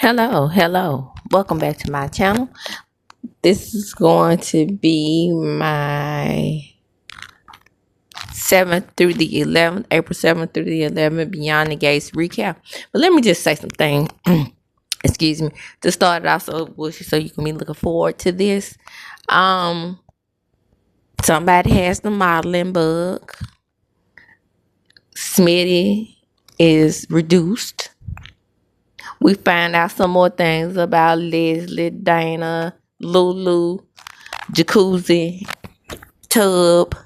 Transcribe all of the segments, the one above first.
Hello. Welcome back to my channel. This is going to be my 7th through the 11th, April 7th through the 11th, Beyond the Gates recap. But let me just say something, excuse me, to start it off so you can be looking forward to this. Somebody has the modeling bug. Smitty is reduced. We find out some more things about Leslie, Dana, Lulu, Jacuzzi, Tub,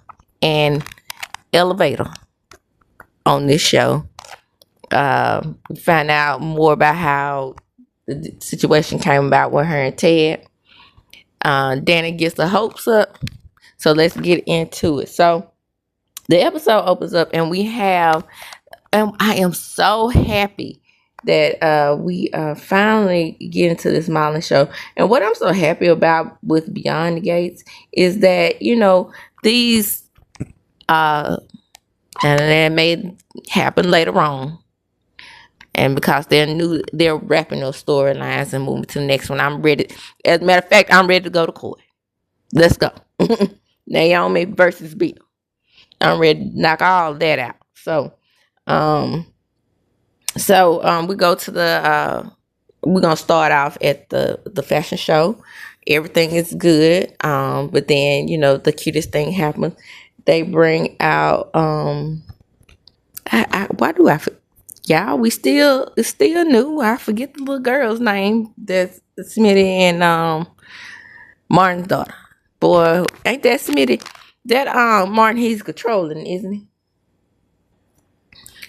and Elevator on this show. We find out more about how the situation came about with her and Ted. Danny gets the hopes up. So let's get into it. So the episode opens up and we have, I am so happy that we finally get into this modeling show. And what I'm so happy about with Beyond the Gates is that, these and that may happen later on. And because they're wrapping those storylines and moving to the next one. I'm ready. As a matter of fact, I'm ready to go to court. Let's go. Naomi versus Bill. I'm ready to knock all that out. We go to we're gonna start off at the fashion show. Everything is good. But then, the cutest thing happens. They bring out why do I y'all, it's still new. I forget the little girl's name. That's Smitty and Martin's daughter. Boy, ain't that Smitty? That Martin, he's controlling, isn't he?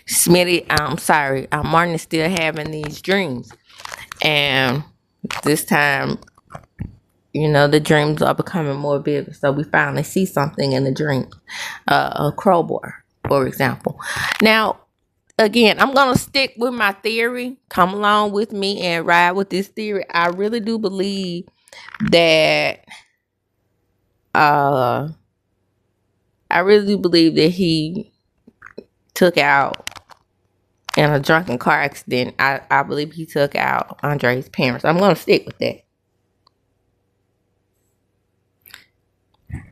Smitty, I'm sorry, Martin is still having these dreams. And this time, the dreams are becoming more vivid. So we finally see something in the dream. A crowbar, for example. Now, again, I'm going to stick with my theory. Come along with me and ride with this theory. I really do believe that he took out in a drunken car accident. I believe he took out Andre's parents. I'm going to stick with that.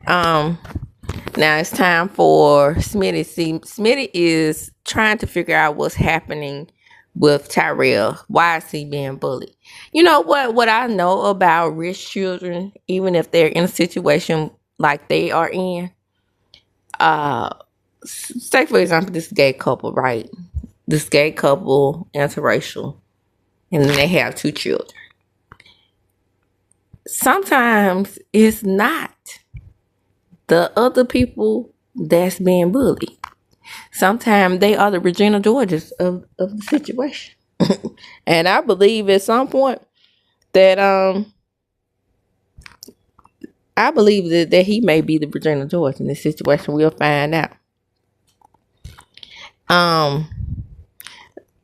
Now it's time for Smitty. See, Smitty is trying to figure out what's happening with Tyrell. Why is he being bullied? You know what? What I know about rich children, even if they're in a situation like they are in, say for example, this gay couple, right? This gay couple, interracial, and then they have 2 children. Sometimes it's not the other people that's being bullied. Sometimes they are the Regina Georges of the situation. And I believe at some point that that he may be the Regina George in this situation. We'll find out.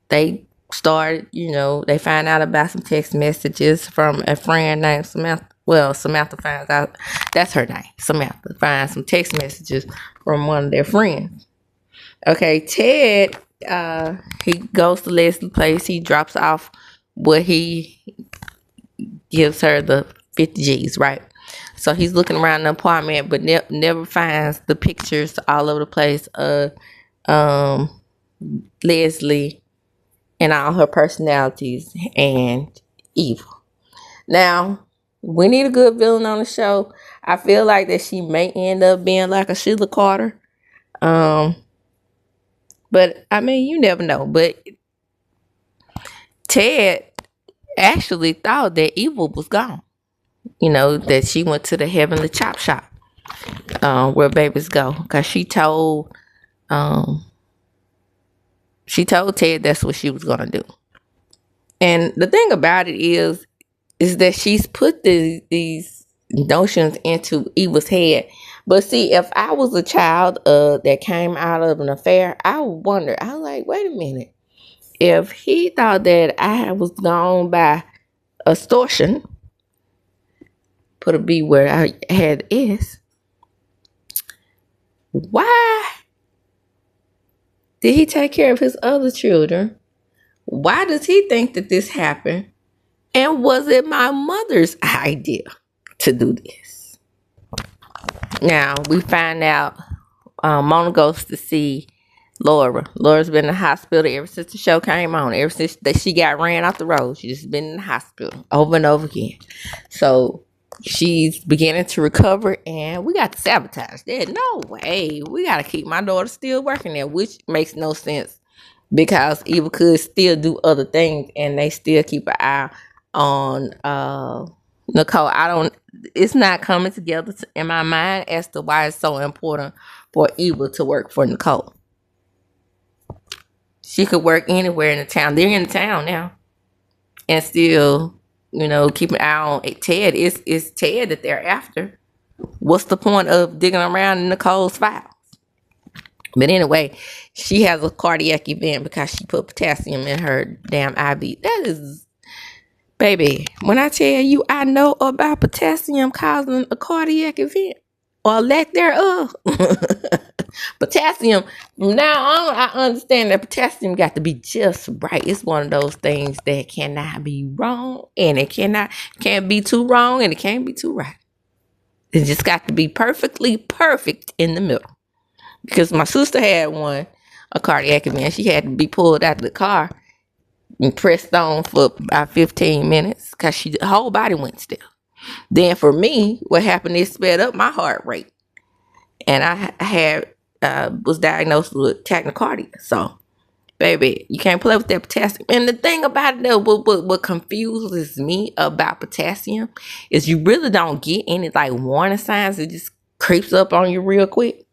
They started, they find out about some text messages from a friend named Samantha. Well, Samantha finds out that's her name. Samantha finds some text messages from one of their friends. Okay, Ted, he goes to Leslie's place. He drops off what he gives her the 50 G's, right? So he's looking around the apartment, but never finds the pictures all over the place of Leslie and all her personalities and evil. Now, we need a good villain on the show. I feel like that she may end up being like a Sheila Carter. But I mean, you never know. But Ted actually thought that evil was gone. That she went to the heavenly chop shop, where babies go. Because she told Ted that's what she was gonna do. And the thing about it is that she's put these notions into Eva's head. But see, if I was a child that came out of an affair, I would wonder. I was like, wait a minute. If he thought that I was gone by extortion, put a B where I had S, why did he take care of his other children? Why does he think that this happened And was it my mother's idea to do this? Now we find out Mona goes to see Laura. Laura's been in the hospital ever since the show came on. Ever since that she got ran off the road, she's just been in the hospital over and over again. So she's beginning to recover, and we got to sabotage that. No way. We got to keep my daughter still working there, which makes no sense because Eva could still do other things, and they still keep an eye on Nicole. It's not coming together in my mind as to why it's so important for Eva to work for Nicole. She could work anywhere in the town. They're in the town now, and still, keep an eye on Ted. It's Ted that they're after. What's the point of digging around in Nicole's files? But anyway, she has a cardiac event because she put potassium in her damn IV. That is, baby, when I tell you I know about potassium causing a cardiac event or lack thereof. Potassium, from now on, I understand that potassium got to be just right. It's one of those things that cannot be wrong, and it can't be too wrong, and it can't be too right. It just got to be perfectly perfect in the middle. Because my sister had a cardiac event. She had to be pulled out of the car and pressed on for about 15 minutes because her whole body went still. Then for me, what happened is sped up my heart rate. And I was diagnosed with tachycardia. So, baby, you can't play with that potassium. And the thing about it, though, what confuses me about potassium is you really don't get any like warning signs. It just creeps up on you real quick.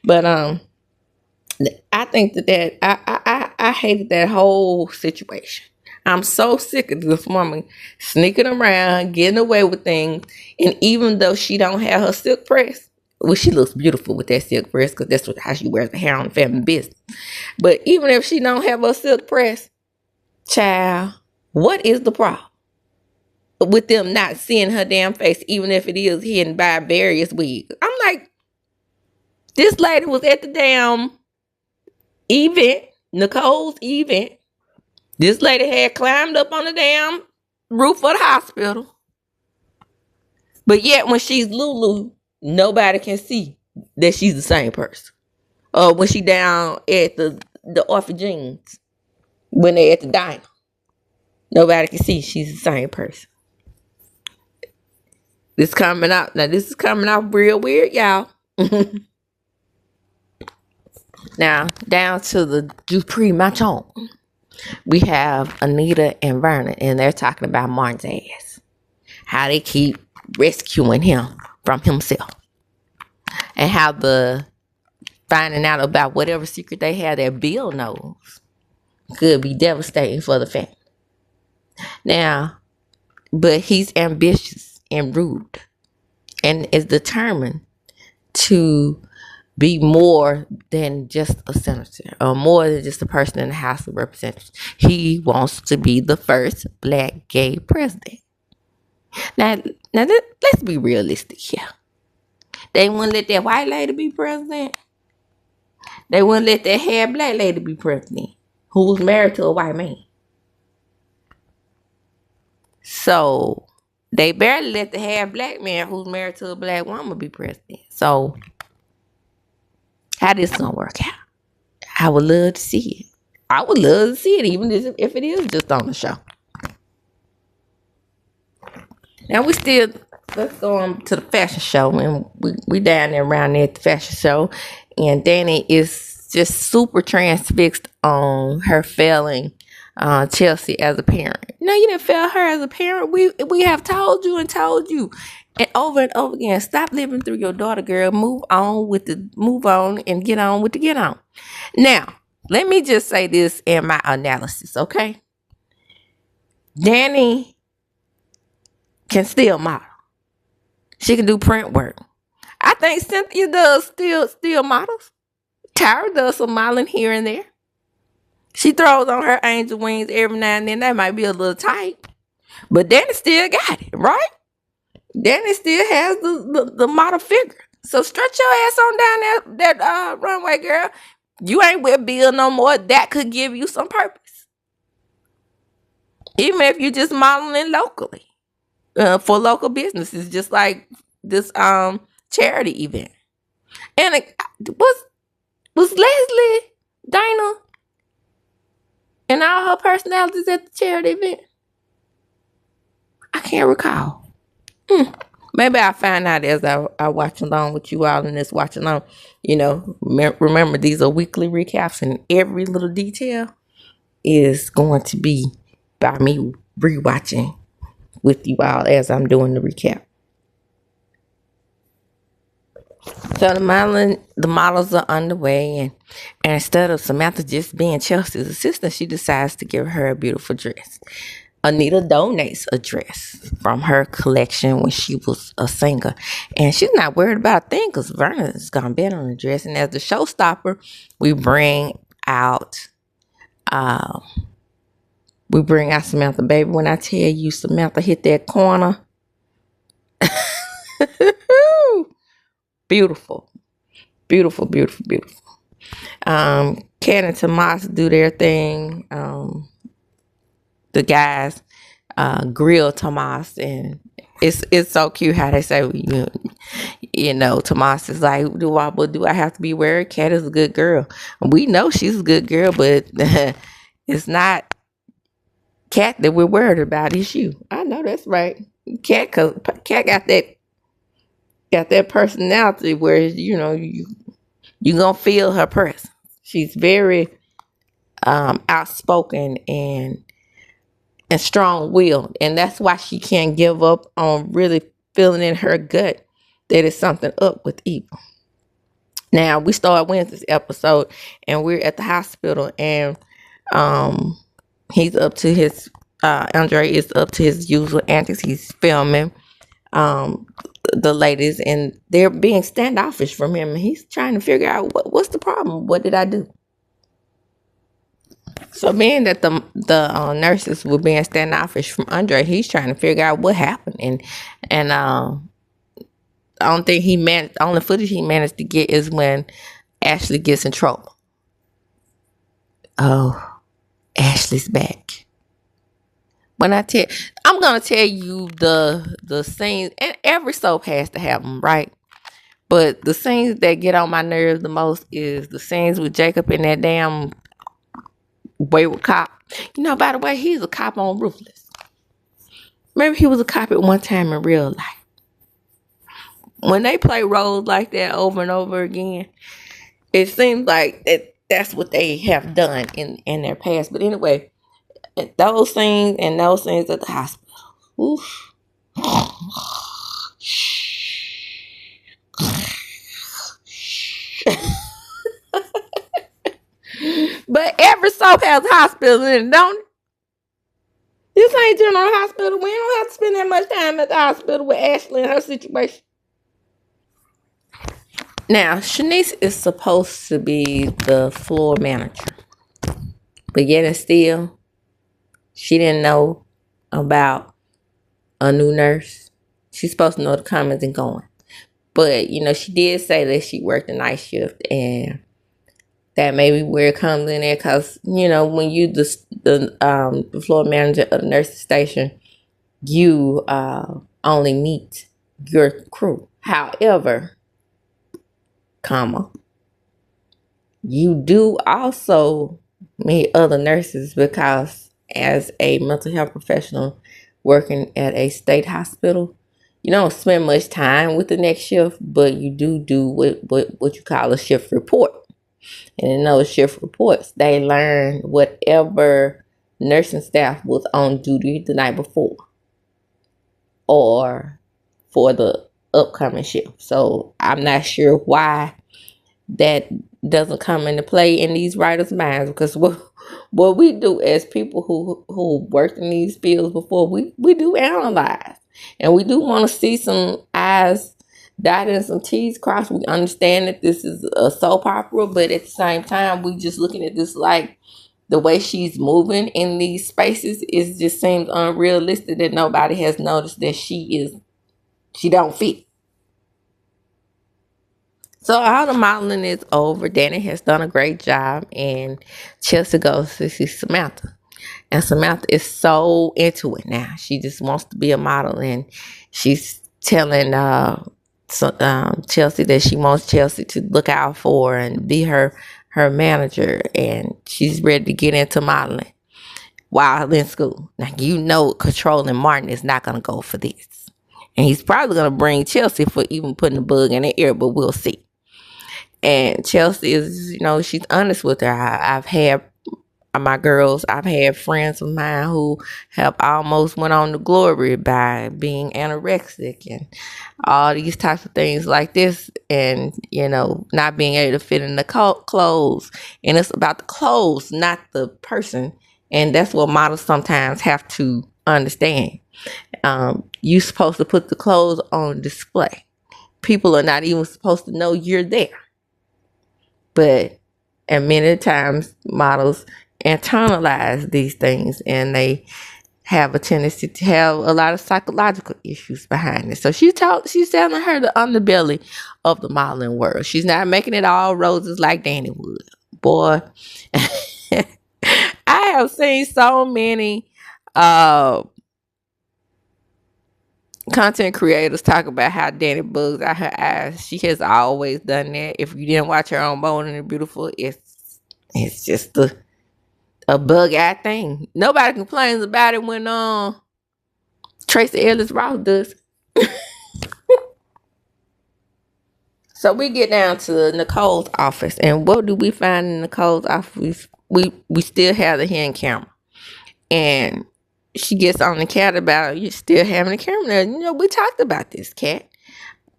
But I think that I hated that whole situation. I'm so sick of this woman sneaking around, getting away with things, and even though she don't have her silk press, well, she looks beautiful with that silk press because that's how she wears the hair on the family business. But even if she don't have her silk press, child, what is the problem with them not seeing her damn face, even if it is hidden by various wigs? I'm like, this lady was at the damn event, Nicole's event. This lady had climbed up on the damn roof of the hospital. But yet when she's Lulu, nobody can see that she's the same person. Or when she down at the Orphan Jeans, when they at the diner, nobody can see she's the same person. This is coming out real weird, y'all. Now, down to the Dupree Machon. We have Anita and Vernon, and they're talking about Martin's ass. How they keep rescuing him from himself. And how the finding out about whatever secret they have that Bill knows could be devastating for the family. Now, but he's ambitious and rude and is determined to be more than just a senator or more than just a person in the House of Representatives. He wants to be the first black gay president. Now let's be realistic here. They wouldn't let that white lady be president. They wouldn't let that half black lady be president who was married to a white man. So they barely let the half black man who's married to a black woman be president. So how this gonna work out? I would love to see it. I would love to see it, even if it is just on the show. Now let's go on to the fashion show, and we down there around there at the fashion show, and Danny is just super transfixed on her failing Chelsea as a parent. No, you didn't fail her as a parent. We have told you and over again. Stop living through your daughter, girl. Move on and get on with the get on. Now, let me just say this in my analysis, okay? Danny can still model. She can do print work. I think Cynthia does still models. Tyra does some modeling here and there. She throws on her angel wings every now and then. That might be a little tight. But Danny still got it, right? Danny still has the model figure. So stretch your ass on down that runway, girl. You ain't with Bill no more. That could give you some purpose. Even if you're just modeling locally for local businesses, just like this charity event. And it was Leslie Dana and all her personalities at the charity event? I can't recall. Maybe I'll find out as I watch along with you all in this watch along. You know, remember these are weekly recaps, and every little detail is going to be by me rewatching with you all as I'm doing the recap. So the models are underway, and instead of Samantha just being Chelsea's assistant, she decides to give her a beautiful dress. Anita donates a dress from her collection when she was a singer, and she's not worried about a thing because Verna's gonna bet on the dress. And as the showstopper, we bring out Samantha. Baby, when I tell you Samantha hit that corner, beautiful. Beautiful, beautiful, beautiful. Ken and Tomas do their thing. The guys grill Tomas, and it's so cute how they say, you know, Tomas is like, do I have to be worried? Kat is a good girl. We know she's a good girl, but it's not Kat that we're worried about. It's you. I know that's right. Kat got that personality where you know you gonna feel her presence. She's very outspoken and strong-willed, and that's why she can't give up on really feeling in her gut that it's something up with evil. Now we start Wednesday's episode, and we're at the hospital, and he's up to his Andre is up to his usual antics. He's filming the ladies, and they're being standoffish from him, and he's trying to figure out what's the problem. What did I do? So being that the nurses were being standoffish from Andre, he's trying to figure out what happened, and the only footage he managed to get is when Ashley gets in trouble. Oh, Ashley's back. I'm gonna tell you the scenes, and every soap has to have them, right? But the scenes that get on my nerves the most is the scenes with Jacob and that damn wayward cop. You know, by the way, he's a cop on Ruthless. Maybe he was a cop at one time in real life. When they play roles like that over and over again, it seems like that's what they have done in their past. But anyway, those things at the hospital. Oof. But every soap has a hospital in it, don't it? This ain't General Hospital. We don't have to spend that much time at the hospital with Ashley and her situation. Now, Shanice is supposed to be the floor manager. But yet and still, she didn't know about a new nurse. She's supposed to know the comings and going. But, you know, she did say that she worked a night shift, and that may be where it comes in there because, you know, when you the floor manager of the nursing station, you only meet your crew. However, you do also meet other nurses because as a mental health professional working at a state hospital, you don't spend much time with the next shift, but you do what you call a shift report. And in those shift reports, they learn whatever nursing staff was on duty the night before or for the upcoming shift. So I'm not sure why that doesn't come into play in these writers' minds, because what we do as people who worked in these fields before, we do analyze, and we do want to see some I's dotted and some T's crossed. We understand that this is a soap opera, but at the same time, we just looking at this like the way she's moving in these spaces, it just seems unrealistic that nobody has noticed that she don't fit. So all the modeling is over. Danny has done a great job, and Chelsea goes to see Samantha. And Samantha is so into it now. She just wants to be a model, and she's telling Chelsea that she wants Chelsea to look out for and be her manager, and she's ready to get into modeling while in school. Now controlling Martin is not gonna go for this. And he's probably gonna bring Chelsea for even putting a bug in her ear, but we'll see. And Chelsea is, she's honest with her. I've had my girls, I've had friends of mine who have almost went on to glory by being anorexic and all these types of things like this, and not being able to fit in the clothes. And it's about the clothes, not the person. And that's what models sometimes have to understand. You're supposed to put the clothes on display. People are not even supposed to know you're there. But and many times models internalize these things, and they have a tendency to have a lot of psychological issues behind it. So she's telling her the underbelly of the modeling world. She's not making it all roses like Danny would. Boy, I have seen so many content creators talk about how Danny bugs out her eyes. She has always done that. If you didn't watch her on Bold and Beautiful, it's just a bug eye thing. Nobody complains about it when Tracy Ellis Ross does. So we get down to Nicole's office, and what do we find in Nicole's office? We still have the hidden camera, and she gets on the cat about you still having the camera there. We talked about this, Cat.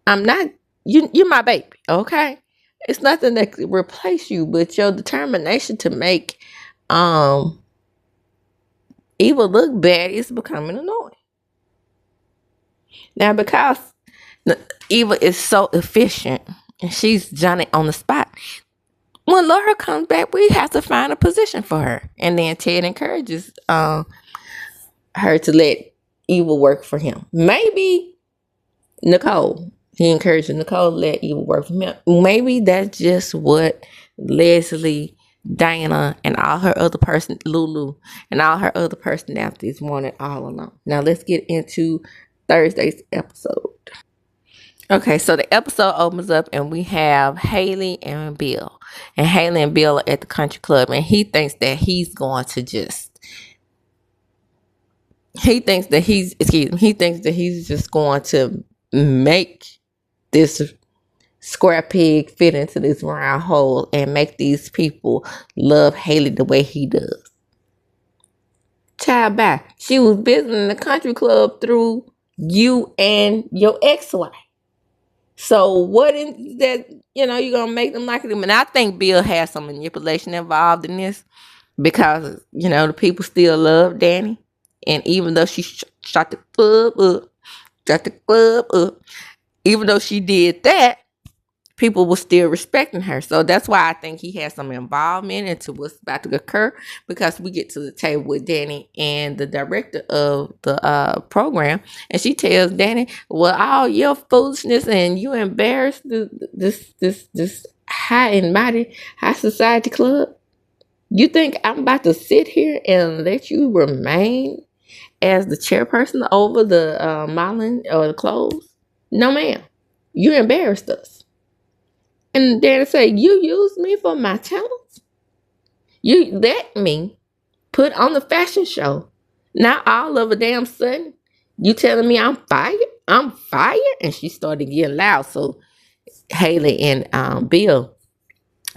I'm not you're my baby, okay? It's nothing that could replace you, but your determination to make Eva look bad is becoming annoying. Now, because Eva is so efficient and she's Johnny on the spot, when Laura comes back, we have to find a position for her. And then Ted encourages her to let Eva work for him. Maybe Nicole. He encouraged Nicole to let Eva work for him. Maybe that's just what Leslie, Diana, and all her other Lulu, and all her other personalities wanted all along. Now let's get into Thursday's episode. Okay, so the episode opens up and we have Haley and Bill. And Haley and Bill are at the country club, and he thinks that he's going to he thinks that he's just going to make this square peg fit into this round hole and make these people love Haley the way he does. Child, bye. She was visiting the country club through you and your ex-wife. So what is that, you're going to make them like them? And I think Bill has some manipulation involved in this because, the people still love Danny. And even though she shot the club up, even though she did that, people were still respecting her. So that's why I think he has some involvement into what's about to occur, because we get to the table with Danny and the director of the program, and she tells Danny, well, all your foolishness and you embarrassed this high and mighty high society club. You think I'm about to sit here and let you remain as the chairperson over the modeling or the clothes? No, ma'am. You embarrassed us. And Danny say, you used me for my talents. You let me put on the fashion show. Now all of a damn sudden, you telling me I'm fired? I'm fired? And she started getting loud. So Haley and Bill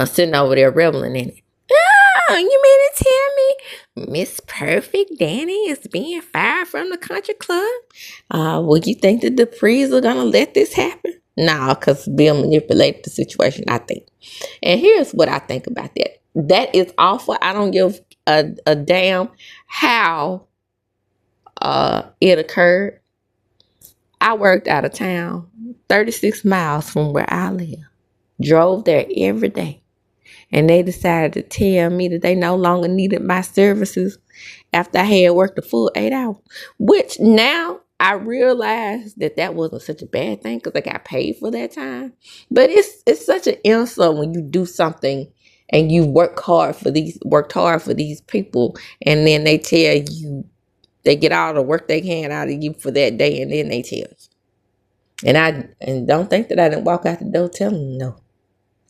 are sitting over there reveling in it. Oh, you mean to tell me Miss Perfect Danny is being fired from the country club? Would you think the Duprees are going to let this happen? No, because Bill manipulated the situation, I think. And here's what I think about that. That is awful. I don't give a damn how it occurred. I worked out of town, 36 miles from where I live. Drove there every day. And they decided to tell me that they no longer needed my services after I had worked a full 8 hours. Which now I realized that wasn't such a bad thing because I got paid for that time. But it's such an insult when you do something and you worked hard for these people, and then they tell you they get all the work they can out of you for that day, and then they tell you. And don't think that I didn't walk out the door telling them no.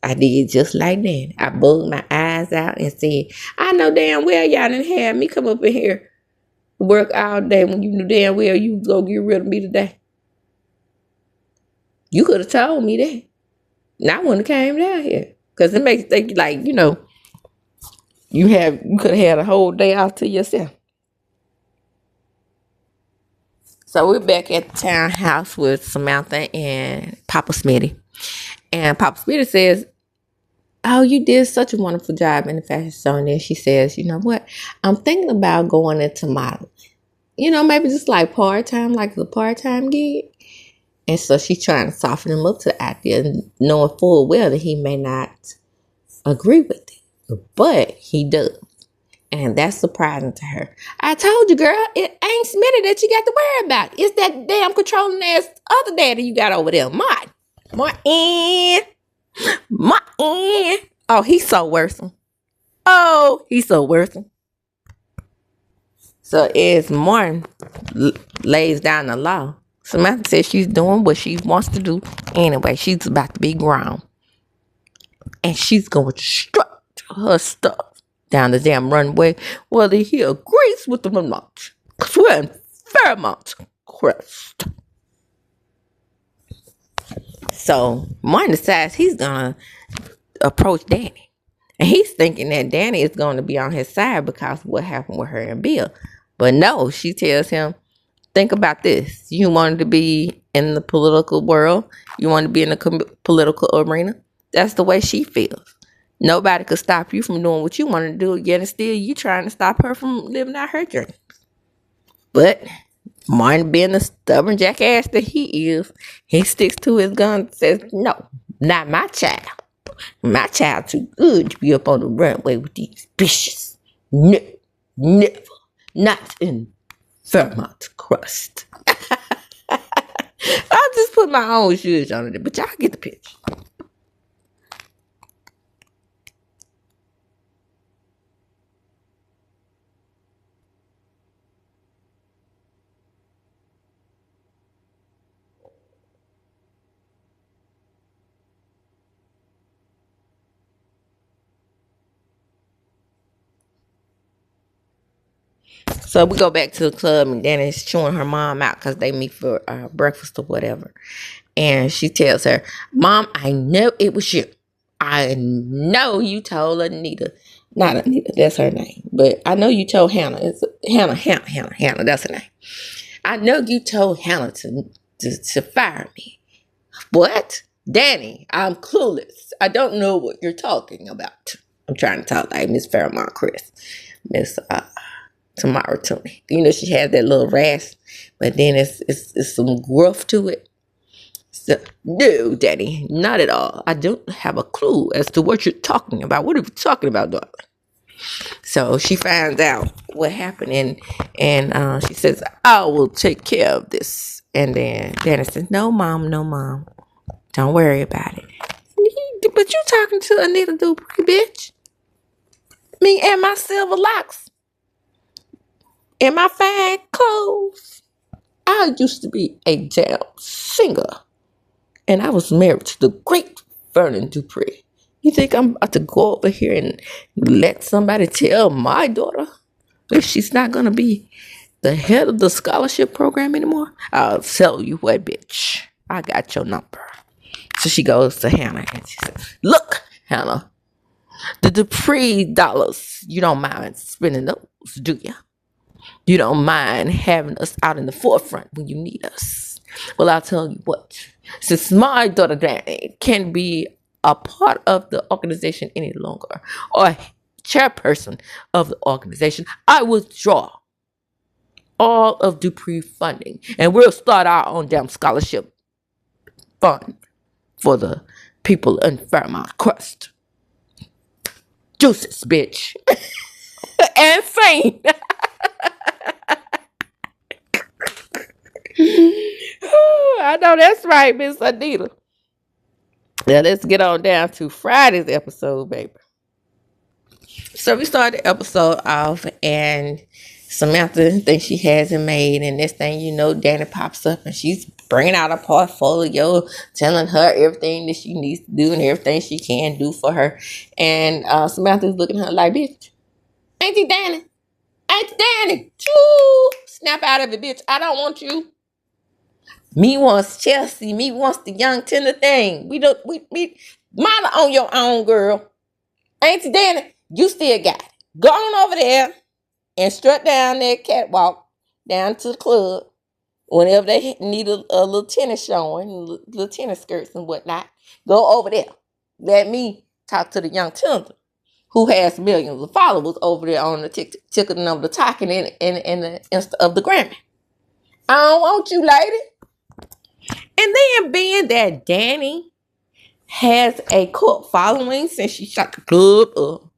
I did just like that. I bugged my eyes out and said, I know damn well y'all didn't have me come up in here work all day when you knew damn well you was gonna get rid of me today. You could have told me that. And I wouldn't have came down here. Because it makes you think like, you could have had a whole day out to yourself. So we're back at the townhouse with Samantha and Papa Smitty. And Papa Smitty says, oh, you did such a wonderful job in the fashion show. And then she says, you know what? I'm thinking about going into modeling. Maybe just like part-time, like a part-time gig. And so she's trying to soften him up to the idea, knowing full well that he may not agree with it. But he does. And that's surprising to her. I told you, girl, it ain't Smitty that you got to worry about. It's that damn controlling ass other daddy you got over there, Martin. Oh, he's so worrisome. So as Martin lays down the law, Samantha says she's doing what she wants to do anyway. She's about to be grown. And she's going to strut her stuff down the damn runway, whether he agrees with them or not. Because we're in Fairmont Crest. So Martin decides he's going to approach Danny. And he's thinking that Danny is going to be on his side because of what happened with her and Bill. But no, she tells him, think about this. You wanted to be in the political world. You want to be in the political arena. That's the way she feels. Nobody could stop you from doing what you want to do, yet and still you trying to stop her from living out her dreams. But Martin, being the stubborn jackass that he is, he sticks to his gun and says, no, not my child. My child too good to be up on the runway with these bitches. No, never. Not in Fairmont Crest. I'll just put my own shoes on it, but y'all get the picture. So we go back to the club, and Danny's chewing her mom out because they meet for breakfast or whatever. And she tells her, Mom, I know it was you. I know you told Anita. Not Anita, that's her name. But I know you told Hannah. It's Hannah, that's her name. I know you told Hannah to fire me. What? Danny, I'm clueless. I don't know what you're talking about. I'm trying to talk like Miss Fairmont Chris. Miss Tamara Tooney. She has that little rasp, but then it's some gruff to it. So, no, Daddy, not at all. I don't have a clue as to what you're talking about. What are you talking about, darling? So she finds out what happened, and she says, I will take care of this. And then Danny says, no, Mom. Don't worry about it. But you talking to Anita Dupree, bitch. Me and my silver locks. And my fine clothes. I used to be a damn singer. And I was married to the great Vernon Dupree. You think I'm about to go over here and let somebody tell my daughter that she's not going to be the head of the scholarship program anymore? I'll tell you what, bitch. I got your number. So she goes to Hannah and she says, look, Hannah, the Dupree dollars, you don't mind spending those, do you? You don't mind having us out in the forefront when you need us. Well, I'll tell you what. Since my daughter Danny can't be a part of the organization any longer, or chairperson of the organization, I withdraw all of Dupree funding, and we'll start our own damn scholarship fund for the people in Fairmont Crest. Juices, bitch. And fame. I know that's right, Miss Anita. Now let's get on down to Friday's episode, baby. So we started the episode off, and Samantha thinks she has it made, and this thing, you know, Danny pops up, and she's bringing out a portfolio, telling her everything that she needs to do and everything she can do for her. And Samantha's looking at her like, bitch, ain't he Danny? Ain't he Danny? Choo! Snap out of it, bitch. I don't want you. Me wants Chelsea. Me wants the young tender thing. We model on your own, girl. Ain't he Danny? You still got it. Go on over there and strut down that catwalk down to the club whenever they need a little tennis showing, little tennis skirts and whatnot. Go over there. Let me talk to the young tender who has millions of followers over there on the ticket of the talking and the Insta of the Grammy. I don't want you, lady. And then being that Danny has a cult following since she shut the club up.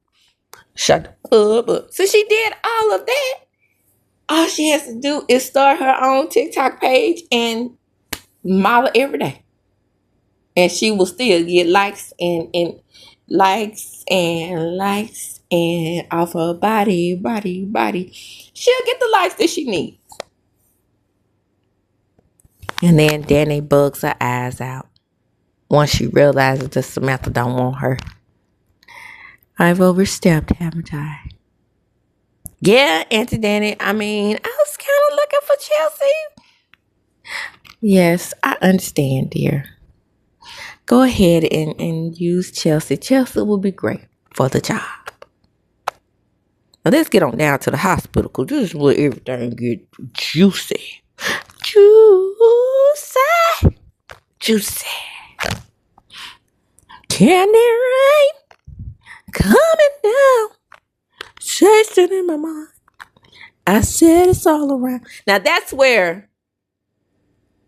So she did all of that. All she has to do is start her own TikTok page and model every day. And she will still get likes and likes and likes and off her body. She'll get the likes that she needs. And then Danny bugs her eyes out once she realizes that Samantha don't want her. I've overstepped, haven't I? Yeah, Auntie Danny. I mean, I was kind of looking for Chelsea. Yes, I understand, dear. Go ahead and use Chelsea. Chelsea will be great for the job. Now let's get on down to the hospital, because this is where everything get juicy. Juicy. Candy rain coming down, chasing in my mind. I said it's all around. Now that's where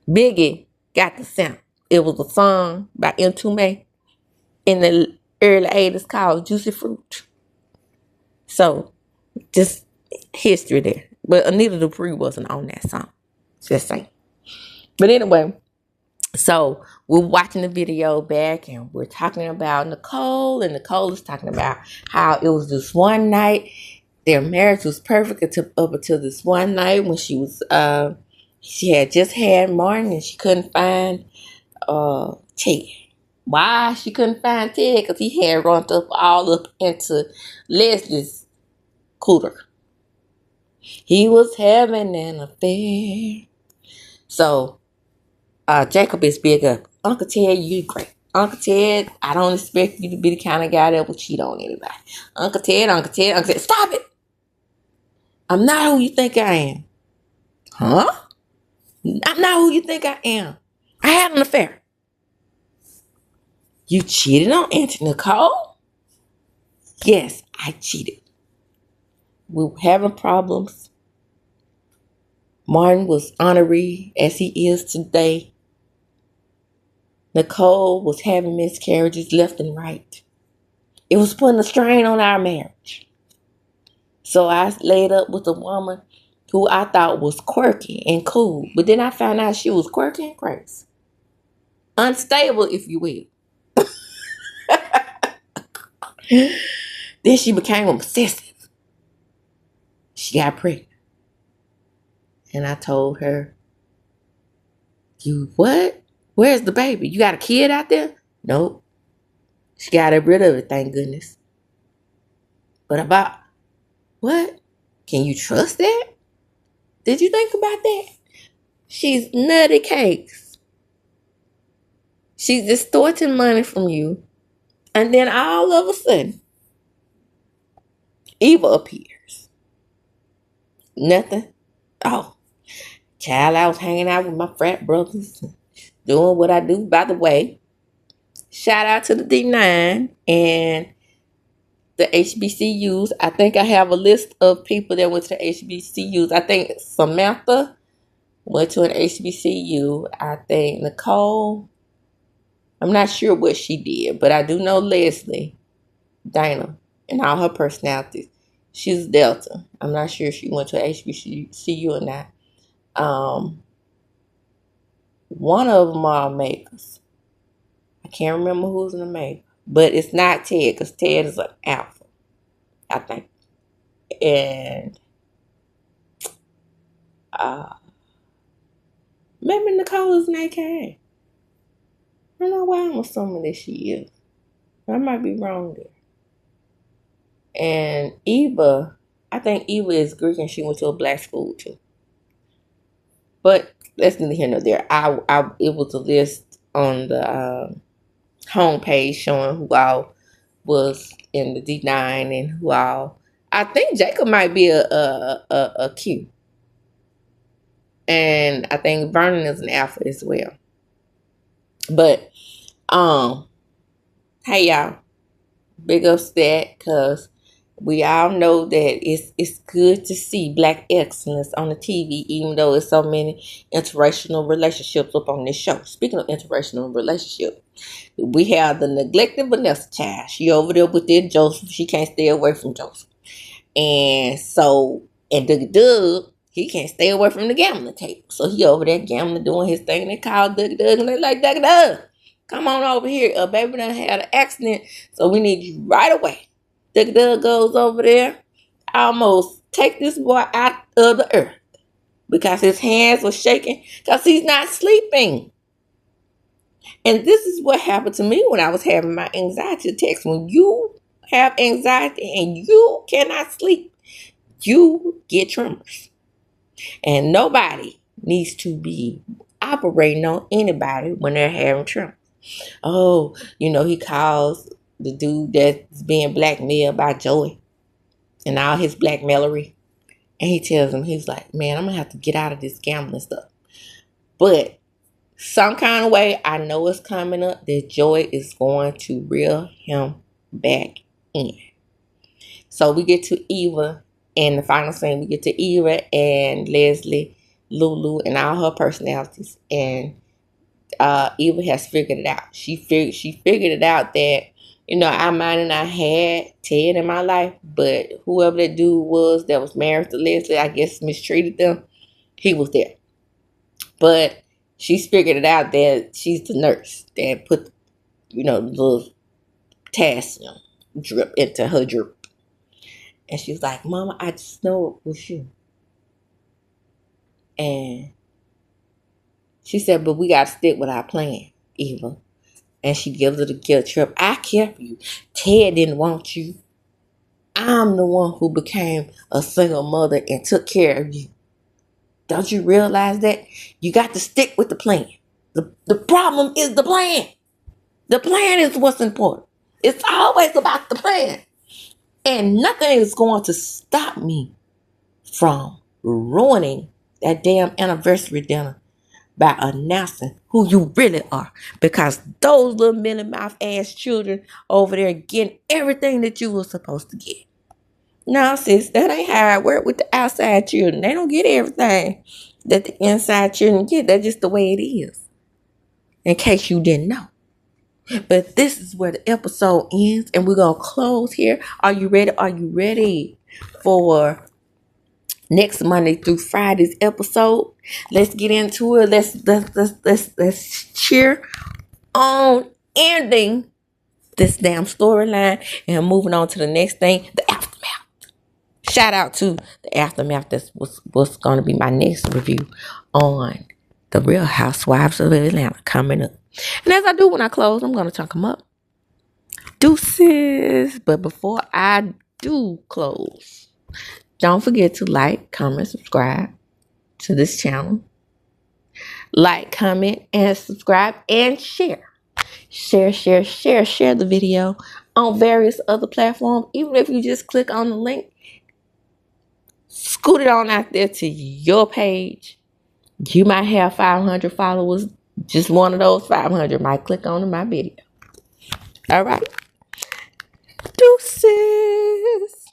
Biggie got the sound. It was a song by M2May in the early 80s called Juicy Fruit. So, just history there. But Anita Dupree wasn't on that song. Just saying. But anyway, so we're watching the video back and we're talking about Nicole. And Nicole is talking about how it was this one night. Their marriage was perfect up until this one night when she had just had Martin and she couldn't find Ted. Why she couldn't find Ted? Because he had run all up into Leslie's cooter. He was having an affair. So Jacob is big up. Uncle Ted, you great. Uncle Ted, I don't expect you to be the kind of guy that will cheat on anybody. Uncle Ted, stop it. I'm not who you think I am. Huh? I'm not who you think I am. I had an affair. You cheated on Auntie Nicole? Yes, I cheated. We were having problems. Martin was honorary as he is today. Nicole was having miscarriages left and right. It was putting a strain on our marriage. So I laid up with a woman who I thought was quirky and cool. But then I found out she was quirky and crazy. Unstable, if you will. Then she became obsessive. She got pregnant. And I told her, you what? Where's the baby? You got a kid out there? Nope. She got rid of it, thank goodness. But about what? Can you trust that? Did you think about that? She's nutty cakes. She's distorting money from you. And then all of a sudden, Eva appears. Nothing. Oh, child, I was hanging out with my frat brothers, doing what I do. By the way, shout out to the D9 and the HBCUs. I think I have a list of people that went to the HBCUs. I think Samantha went to an HBCU. I think Nicole, I'm not sure what she did, but I do know Leslie, Dana, and all her personalities. She's Delta. I'm not sure if she went to HBCU or not. One of them are makers. I can't remember who's in the maker, but it's not Ted because Ted is an alpha. I think. And maybe Nicole is an AKA. I don't know why I'm assuming that she is. I might be wrong there. And Eva, I think Eva is Greek and she went to a black school too. But that's neither here nor there. It was a list on the homepage showing who all was in the D9 and who all. I think Jacob might be a Q. And I think Vernon is an alpha as well. But hey y'all, big ups that, because we all know that it's good to see black excellence on the TV, even though it's so many interracial relationships up on this show. Speaking of interracial relationships, we have the neglected Vanessa child. She over there with that Joseph. She can't stay away from Joseph. And so, and Doug, he can't stay away from the gambling table. So he over there gambling, doing his thing. They call Doug, and they like, Doug, come on over here. A baby done had an accident, so we need you right away. Doug goes over there, almost take this boy out of the earth because his hands were shaking because he's not sleeping. And this is what happened to me when I was having my anxiety attacks. When you have anxiety and you cannot sleep, you get tremors. And nobody needs to be operating on anybody when they're having tremors. Oh, he calls the dude that's being blackmailed by Joey and all his blackmailery. And he tells him, he's like, man, I'm going to have to get out of this gambling stuff. But some kind of way, I know it's coming up that Joey is going to reel him back in. So we get to Eva, and the final scene, we get to Eva and Leslie, Lulu, and all her personalities. And Eva has figured it out. She figured it out that, I might have not had Ted in my life, but whoever that dude was that was married to Leslie, I guess mistreated them, he was there. But she's figured it out that she's the nurse that put, the little potassium drip into her drip. And she's like, Mama, I just know it was you. And she said, but we got to stick with our plan, Eva. And she gives her the guilt trip. I care for you. Ted didn't want you. I'm the one who became a single mother and took care of you. Don't you realize that? You got to stick with the plan. The problem is the plan. The plan is what's important. It's always about the plan. And nothing is going to stop me from ruining that damn anniversary dinner by announcing who you really are. Because those little Minnie Mouth ass children over there getting everything that you were supposed to get. No, sis, that ain't how I work with the outside children. They don't get everything that the inside children get. That's just the way it is. In case you didn't know. But this is where the episode ends, and we're going to close here. Are you ready? Are you ready for next Monday through Friday's episode? Let's get into it. Let's cheer on ending this damn storyline and moving on to the next thing, the aftermath. Shout out to the aftermath. That's what's going to be my next review on the Real Housewives of Atlanta coming up. And as I do when I close, I'm going to chunk them up. Deuces. But before I do close, don't forget to like, comment, subscribe to this channel. Like, comment, and subscribe, and share. Share the video on various other platforms. Even if you just click on the link, scoot it on out there to your page. You might have 500 followers. Just one of those 500 might click on my video. All right. Deuces.